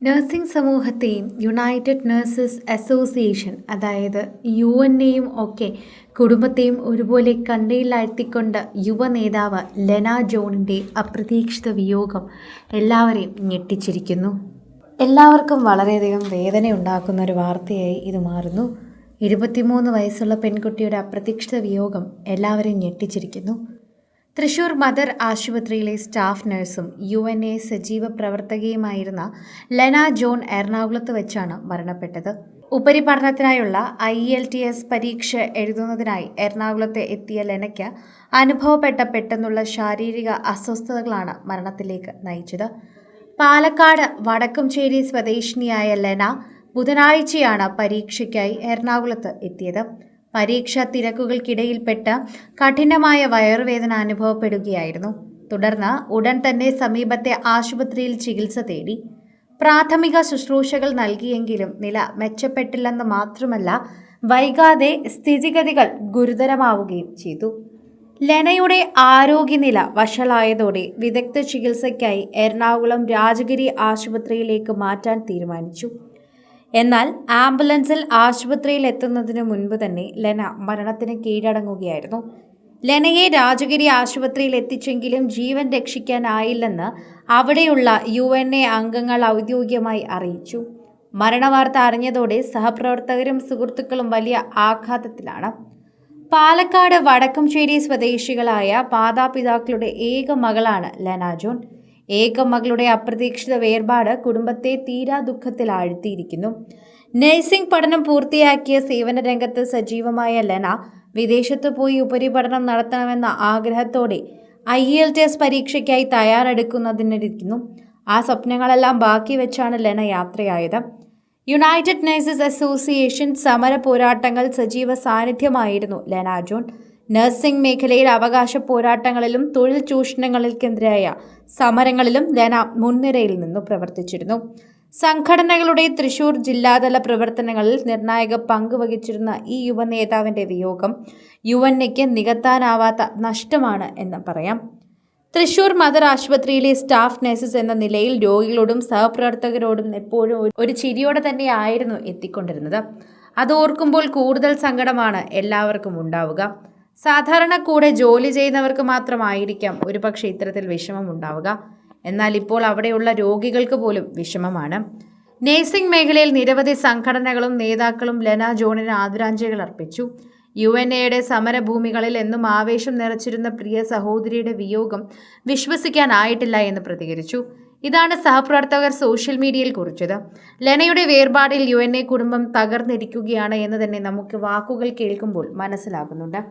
Nursing സമൂഹത്തെയും United nurses association അതായത് UNA ഒക്കെ കുടുംബത്തെയും ഒരുപോലെ കണ്ണീരിലാഴ്ത്തിക്കൊണ്ട് യുവ നേതാവ് ലെന ജോണിൻ്റെ അപ്രതീക്ഷിത വിയോഗം എല്ലാവരെയും ഞെട്ടിച്ചിരിക്കുന്നു. എല്ലാവർക്കും വളരെയധികം വേദനയുണ്ടാക്കുന്ന ഒരു വാർത്തയായി ഇത് മാറുന്നു. 23 വയസ്സുള്ള പെൺകുട്ടിയുടെ അപ്രതീക്ഷിത വിയോഗം എല്ലാവരെയും ഞെട്ടിച്ചിരിക്കുന്നു. തൃശൂർ മദർ ആശുപത്രിയിലെ സ്റ്റാഫ് നഴ്സും UNA സജീവ പ്രവർത്തകയുമായിരുന്ന ലെന ജോൺ എറണാകുളത്ത് വെച്ചാണ് മരണപ്പെട്ടത്. ഉപരിപഠനത്തിനായുള്ള IELTS പരീക്ഷ എഴുതുന്നതിനായി എറണാകുളത്ത് എത്തിയ ലെനയ്ക്ക് അനുഭവപ്പെട്ട പെട്ടെന്നുള്ള ശാരീരിക അസ്വസ്ഥതകളാണ് മരണത്തിലേക്ക് നയിച്ചത്. പാലക്കാട് വടക്കുംചേരി സ്വദേശിനിയായ ലെന ബുധനാഴ്ചയാണ് പരീക്ഷയ്ക്കായി എറണാകുളത്ത് എത്തിയത്. പരീക്ഷാ തിരക്കുകൾക്കിടയിൽപ്പെട്ട് കഠിനമായ വയറുവേദന അനുഭവപ്പെടുകയായിരുന്നു. തുടർന്ന് ഉടൻ തന്നെ സമീപത്തെ ആശുപത്രിയിൽ ചികിത്സ തേടി. പ്രാഥമിക ശുശ്രൂഷകൾ നൽകിയെങ്കിലും നില മെച്ചപ്പെട്ടില്ലെന്ന് മാത്രമല്ല, വൈകാതെ സ്ഥിതിഗതികൾ ഗുരുതരമാവുകയും ചെയ്തു. ലെനയുടെ ആരോഗ്യനില വഷളായതോടെ വിദഗ്ധ ചികിത്സയ്ക്കായി എറണാകുളം രാജഗിരി ആശുപത്രിയിലേക്ക് മാറ്റാൻ തീരുമാനിച്ചു. എന്നാൽ ആംബുലൻസിൽ ആശുപത്രിയിൽ എത്തുന്നതിനു മുൻപ് തന്നെ ലെന മരണത്തിന് കീഴടങ്ങുകയായിരുന്നു. ലെനയെ രാജഗിരി ആശുപത്രിയിൽ എത്തിച്ചെങ്കിലും ജീവൻ രക്ഷിക്കാനായില്ലെന്ന് അവിടെയുള്ള UNA അംഗങ്ങൾ ഔദ്യോഗികമായി അറിയിച്ചു. മരണവാർത്ത അറിഞ്ഞതോടെ സഹപ്രവർത്തകരും സുഹൃത്തുക്കളും വലിയ ആഘാതത്തിലാണ്. പാലക്കാട് വടക്കുംചേരി സ്വദേശികളായ മാതാപിതാക്കളുടെ ഏക മകളാണ് ലെന ജോൺ. ഏക മകളുടെ അപ്രതീക്ഷിത വേർപാട് കുടുംബത്തെ തീരാ ദുഃഖത്തിൽ ആഴ്ത്തിയിരിക്കുന്നു. നഴ്സിംഗ് പഠനം പൂർത്തിയാക്കിയ സേവന രംഗത്ത് സജീവമായ ലെന വിദേശത്ത് പോയി ഉപരിപഠനം നടത്തണമെന്ന ആഗ്രഹത്തോടെ IELTS പരീക്ഷയ്ക്കായി തയ്യാറെടുക്കുന്നതിനിരിക്കുന്നു. ആ സ്വപ്നങ്ങളെല്ലാം ബാക്കി വെച്ചാണ് ലെന യാത്രയായത്. യുണൈറ്റഡ് നഴ്സസ് അസോസിയേഷൻ സമര പോരാട്ടങ്ങൾ സജീവ സാന്നിധ്യമായിരുന്നു ലെന ജോൺ. നഴ്സിംഗ് മേഖലയിൽ അവകാശ പോരാട്ടങ്ങളിലും തൊഴിൽ ചൂഷണങ്ങൾക്കെതിരായ സമരങ്ങളിലും ലെന മുൻനിരയിൽ നിന്നു പ്രവർത്തിച്ചിരുന്നു. സംഘടനകളുടെ തൃശൂർ ജില്ലാതല പ്രവർത്തനങ്ങളിൽ നിർണായക പങ്ക് വഹിച്ചിരുന്ന ഈ യുവ നേതാവിൻ്റെ വിയോഗം UNAയ്ക്ക് നികത്താനാവാത്ത നഷ്ടമാണ് എന്ന് പറയാം. തൃശൂർ മദർ ആശുപത്രിയിലെ സ്റ്റാഫ് നഴ്സസ് എന്ന നിലയിൽ രോഗികളോടും സഹപ്രവർത്തകരോടും എപ്പോഴും ഒരു ചിരിയോടെ തന്നെയായിരുന്നു എത്തിക്കൊണ്ടിരുന്നത്. അത് ഓർക്കുമ്പോൾ കൂടുതൽ സങ്കടമാണ് എല്ലാവർക്കും ഉണ്ടാവുക. സാധാരണ കൂടെ ജോലി ചെയ്യുന്നവർക്ക് മാത്രമായിരിക്കാം ഒരുപക്ഷെ ഇത്തരത്തിൽ വിഷമം ഉണ്ടാവുക. എന്നാൽ ഇപ്പോൾ അവിടെയുള്ള രോഗികൾക്ക് പോലും വിഷമമാണ്. നഴ്സിംഗ് മേഖലയിൽ നിരവധി സംഘടനകളും നേതാക്കളും ലെന ജോണിന് ആദരാഞ്ജലികൾ അർപ്പിച്ചു. UNAയുടെ സമരഭൂമികളിൽ എന്നും ആവേശം നിറച്ചിരുന്ന പ്രിയ സഹോദരിയുടെ വിയോഗം വിശ്വസിക്കാനായിട്ടില്ല എന്ന് പ്രതികരിച്ചു. ഇതാണ് സഹപ്രവർത്തകർ സോഷ്യൽ മീഡിയയിൽ കുറിച്ചത്. ലെനയുടെ വേർപാടിൽ UNA കുടുംബം തകർന്നിരിക്കുകയാണ് എന്ന് തന്നെ നമുക്ക് വാക്കുകൾ കേൾക്കുമ്പോൾ മനസ്സിലാകുന്നുണ്ട്.